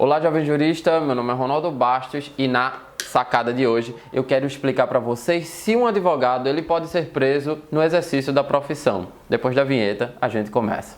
Olá, jovem jurista, meu nome é Ronaldo Bastos e na sacada de hoje eu quero explicar para vocês se um advogado ele pode ser preso no exercício da profissão. Depois da vinheta, a gente começa.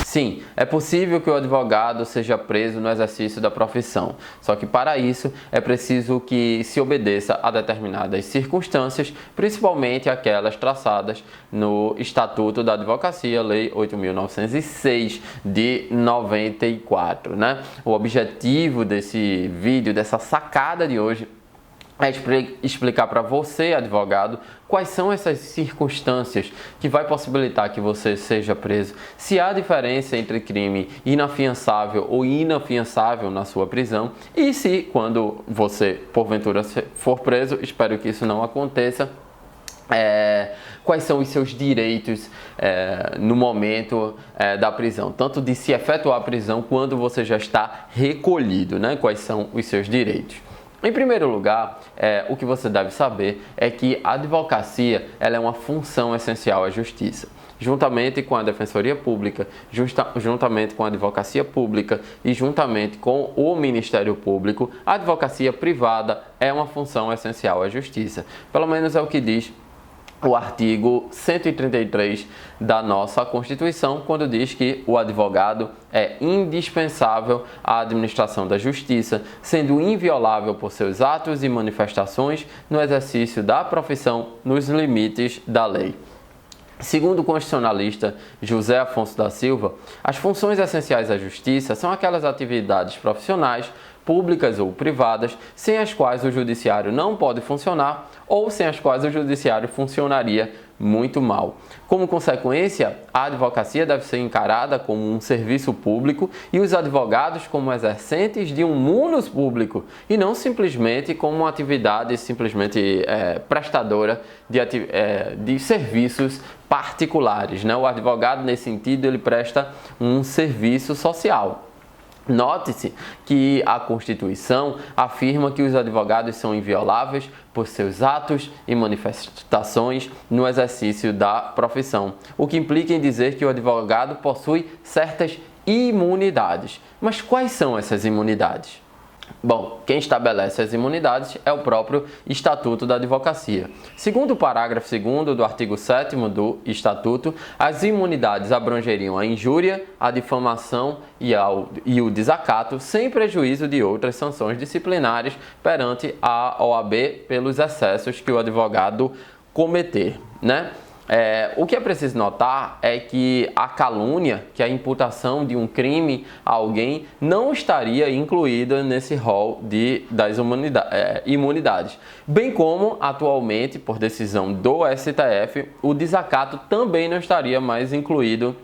Sim, é possível que o advogado seja preso no exercício da profissão, só que para isso é preciso que se obedeça a determinadas circunstâncias, principalmente aquelas traçadas no Estatuto da Advocacia, Lei 8.906 de 94, né? O objetivo desse vídeo, dessa sacada de hoje, é explicar para você, advogado, quais são essas circunstâncias que vai possibilitar que você seja preso, se há diferença entre crime inafiançável ou inafiançável na sua prisão e se, quando você, porventura, for preso, espero que isso não aconteça, quais são os seus direitos no momento da prisão, tanto de se efetuar a prisão quando você já está recolhido, né? Quais são os seus direitos. Em primeiro lugar, o que você deve saber é que a advocacia ela é uma função essencial à justiça. Juntamente com a Defensoria Pública, juntamente com a Advocacia Pública e juntamente com o Ministério Público, a advocacia privada é uma função essencial à justiça. Pelo menos é o que diz o artigo 133 da nossa Constituição, quando diz que o advogado é indispensável à administração da justiça, sendo inviolável por seus atos e manifestações no exercício da profissão nos limites da lei. Segundo o constitucionalista José Afonso da Silva, as funções essenciais à justiça são aquelas atividades profissionais, públicas ou privadas, sem as quais o judiciário não pode funcionar ou sem as quais o judiciário funcionaria muito mal. Como consequência, a advocacia deve ser encarada como um serviço público e os advogados como exercentes de um munus público e não simplesmente como uma atividade prestadora de serviços particulares, né? O advogado, nesse sentido, ele presta um serviço social. Note-se que a Constituição afirma que os advogados são invioláveis por seus atos e manifestações no exercício da profissão, o que implica em dizer que o advogado possui certas imunidades. Mas quais são essas imunidades? Bom, quem estabelece as imunidades é o próprio Estatuto da Advocacia. Segundo o parágrafo 2º do artigo 7º do Estatuto, as imunidades abrangeriam a injúria, a difamação e o desacato, sem prejuízo de outras sanções disciplinares perante a OAB pelos excessos que o advogado cometer, né? O que é preciso notar é que a calúnia, que é a imputação de um crime a alguém, não estaria incluída nesse rol das imunidades. Bem como, atualmente, por decisão do STF, o desacato também não estaria mais incluído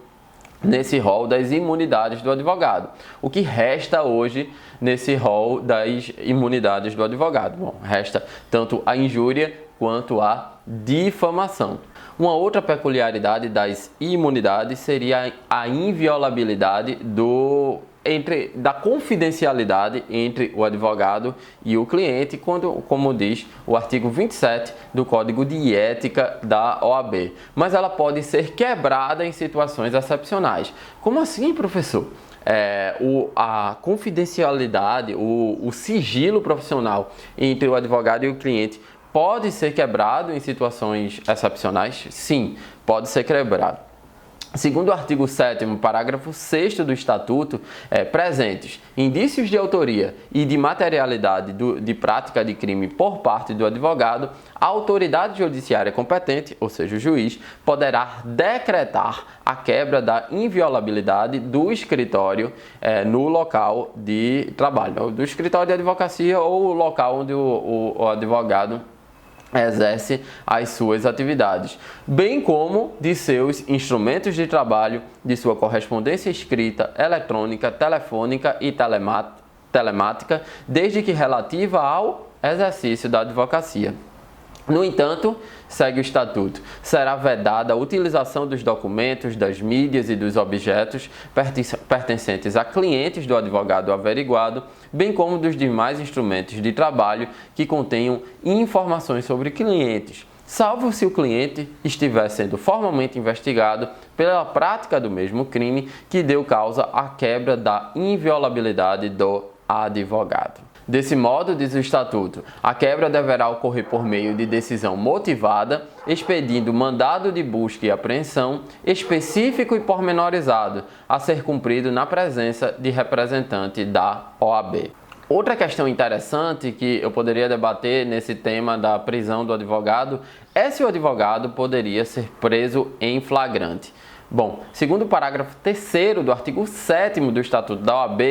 nesse rol das imunidades do advogado. O que resta hoje nesse rol das imunidades do advogado? Bom, resta tanto a injúria quanto a difamação. Uma outra peculiaridade das imunidades seria a inviolabilidade da confidencialidade entre o advogado e o cliente, como diz o artigo 27 do Código de Ética da OAB. Mas ela pode ser quebrada em situações excepcionais. Como assim, professor? A confidencialidade, o sigilo profissional entre o advogado e o cliente pode ser quebrado em situações excepcionais? Sim, pode ser quebrado. Segundo o artigo 7º, parágrafo 6º do Estatuto, presentes indícios de autoria e de materialidade de prática de crime por parte do advogado, a autoridade judiciária competente, ou seja, o juiz, poderá decretar a quebra da inviolabilidade do escritório no local de trabalho, do escritório de advocacia ou o local onde o advogado exerce as suas atividades, bem como de seus instrumentos de trabalho, de sua correspondência escrita, eletrônica, telefônica e telemática, desde que relativa ao exercício da advocacia. No entanto, segue o Estatuto, será vedada a utilização dos documentos, das mídias e dos objetos pertencentes a clientes do advogado averiguado, bem como dos demais instrumentos de trabalho que contenham informações sobre clientes, salvo se o cliente estiver sendo formalmente investigado pela prática do mesmo crime que deu causa à quebra da inviolabilidade do advogado. Desse modo, diz o Estatuto, a quebra deverá ocorrer por meio de decisão motivada, expedindo mandado de busca e apreensão específico e pormenorizado, a ser cumprido na presença de representante da OAB. Outra questão interessante que eu poderia debater nesse tema da prisão do advogado é se o advogado poderia ser preso em flagrante. Bom, segundo o parágrafo 3º do artigo 7º do Estatuto da OAB,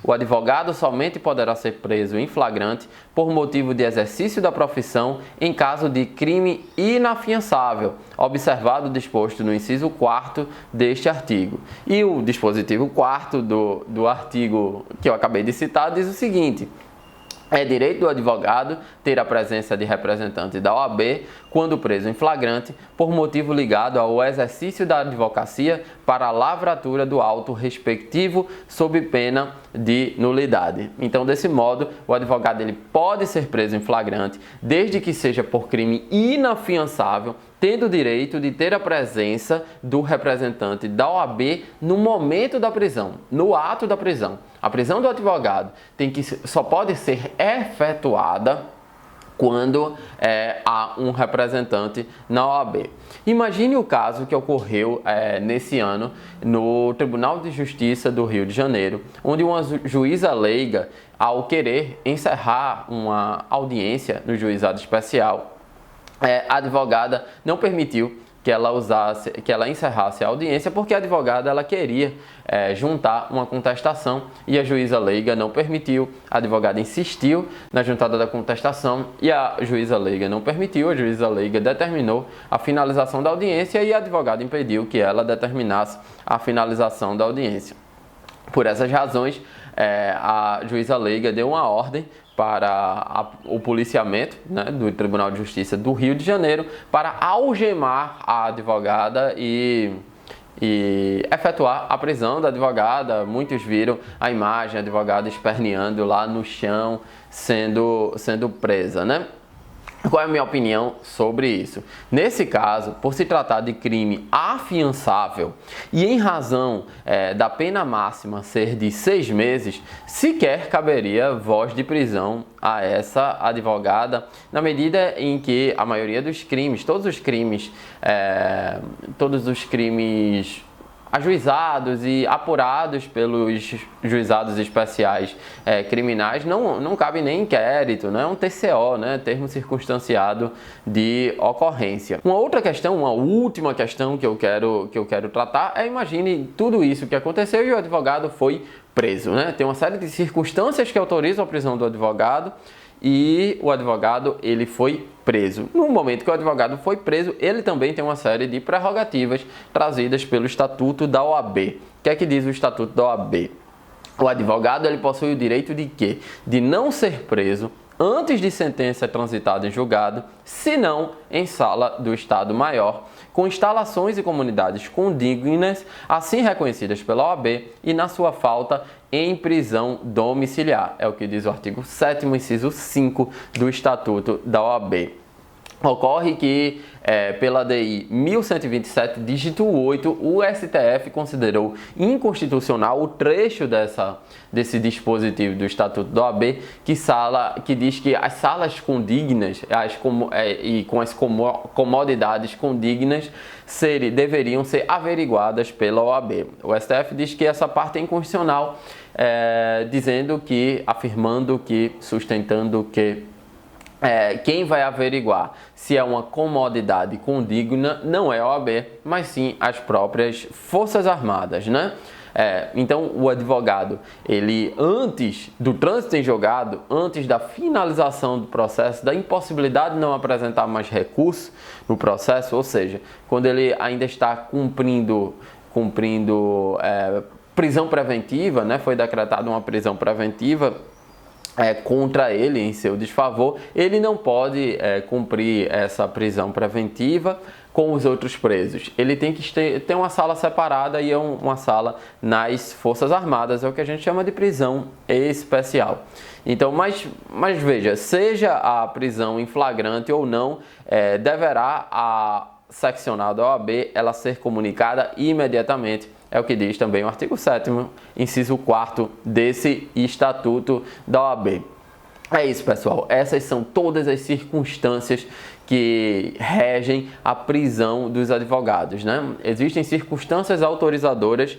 o advogado somente poderá ser preso em flagrante por motivo de exercício da profissão em caso de crime inafiançável, observado o disposto no inciso 4º deste artigo. E o dispositivo 4º do artigo que eu acabei de citar diz o seguinte: é direito do advogado ter a presença de representante da OAB quando preso em flagrante por motivo ligado ao exercício da advocacia para a lavratura do auto respectivo sob pena de nulidade. Então, desse modo, o advogado ele pode ser preso em flagrante desde que seja por crime inafiançável, tendo o direito de ter a presença do representante da OAB no momento da prisão, no ato da prisão. A prisão do advogado só pode ser efetuada quando há um representante na OAB. Imagine o caso que ocorreu nesse ano no Tribunal de Justiça do Rio de Janeiro, onde uma juíza leiga, ao querer encerrar uma audiência no juizado especial, a advogada não permitiu que ela encerrasse a audiência, porque a advogada ela queria juntar uma contestação e a juíza leiga não permitiu. A advogada insistiu na juntada da contestação e a juíza leiga não permitiu. A juíza leiga determinou a finalização da audiência e a advogada impediu que ela determinasse a finalização da audiência. Por essas razões, a juíza leiga deu uma ordem para o policiamento, né, do Tribunal de Justiça do Rio de Janeiro para algemar a advogada e efetuar a prisão da advogada. Muitos viram a imagem, a advogada esperneando lá no chão, sendo presa, né? Qual é a minha opinião sobre isso? Nesse caso, por se tratar de crime afiançável e em razão da pena máxima ser de 6 meses, sequer caberia voz de prisão a essa advogada, na medida em que a maioria dos crimes, todos os crimes ajuizados e apurados pelos juizados especiais criminais, não cabe nem inquérito, não é um TCO, né, termo circunstanciado de ocorrência. Uma última questão que eu quero tratar imagine tudo isso que aconteceu e o advogado foi preso, né? Tem uma série de circunstâncias que autorizam a prisão do advogado e o advogado ele foi preso. No momento que o advogado foi preso, ele também tem uma série de prerrogativas trazidas pelo Estatuto da OAB. O que é que diz o Estatuto da OAB? O advogado ele possui o direito de quê? De não ser preso antes de sentença transitada em julgado, senão em sala do Estado Maior, com instalações e comunidades condignas, assim reconhecidas pela OAB, e na sua falta em prisão domiciliar. É o que diz o artigo 7º, inciso 5 do Estatuto da OAB. Ocorre que, pela DI 1127, dígito 8, o STF considerou inconstitucional o trecho desse dispositivo do Estatuto da OAB que diz que as salas condignas e com as comodidades condignas deveriam ser averiguadas pela OAB. O STF diz que essa parte é inconstitucional, sustentando que quem vai averiguar se é uma comodidade condigna não é a OAB, mas sim as próprias Forças Armadas, né? Então, o advogado, ele antes do trânsito em julgado, antes da finalização do processo, da impossibilidade de não apresentar mais recurso no processo, ou seja, quando ele ainda está cumprindo prisão preventiva, né? Foi decretada uma prisão preventiva, contra ele em seu desfavor, ele não pode cumprir essa prisão preventiva com os outros presos. Ele tem que ter uma sala separada e uma sala nas Forças Armadas, é o que a gente chama de prisão especial. Então, mas veja, seja a prisão em flagrante ou não, deverá a seccional da OAB ela ser comunicada imediatamente. É o que diz também o artigo 7º, inciso 4º desse Estatuto da OAB. É isso, pessoal. Essas são todas as circunstâncias que regem a prisão dos advogados, né? Existem circunstâncias autorizadoras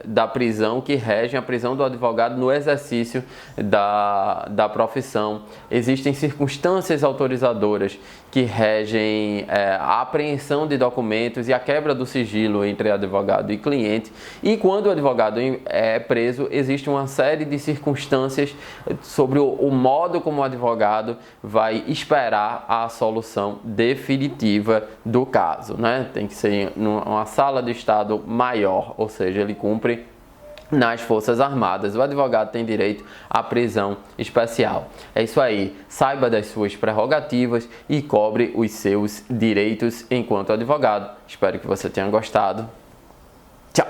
da prisão que regem a prisão do advogado no exercício da profissão. Existem circunstâncias autorizadoras que regem a apreensão de documentos e a quebra do sigilo entre advogado e cliente. E quando o advogado é preso, existe uma série de circunstâncias sobre o modo como o advogado vai esperar a solução definitiva do caso, né? Tem que ser numa sala de estado maior, ou seja, ele cumpre nas Forças Armadas. O advogado tem direito à prisão especial. É isso aí. Saiba das suas prerrogativas e cobre os seus direitos enquanto advogado. Espero que você tenha gostado. Tchau!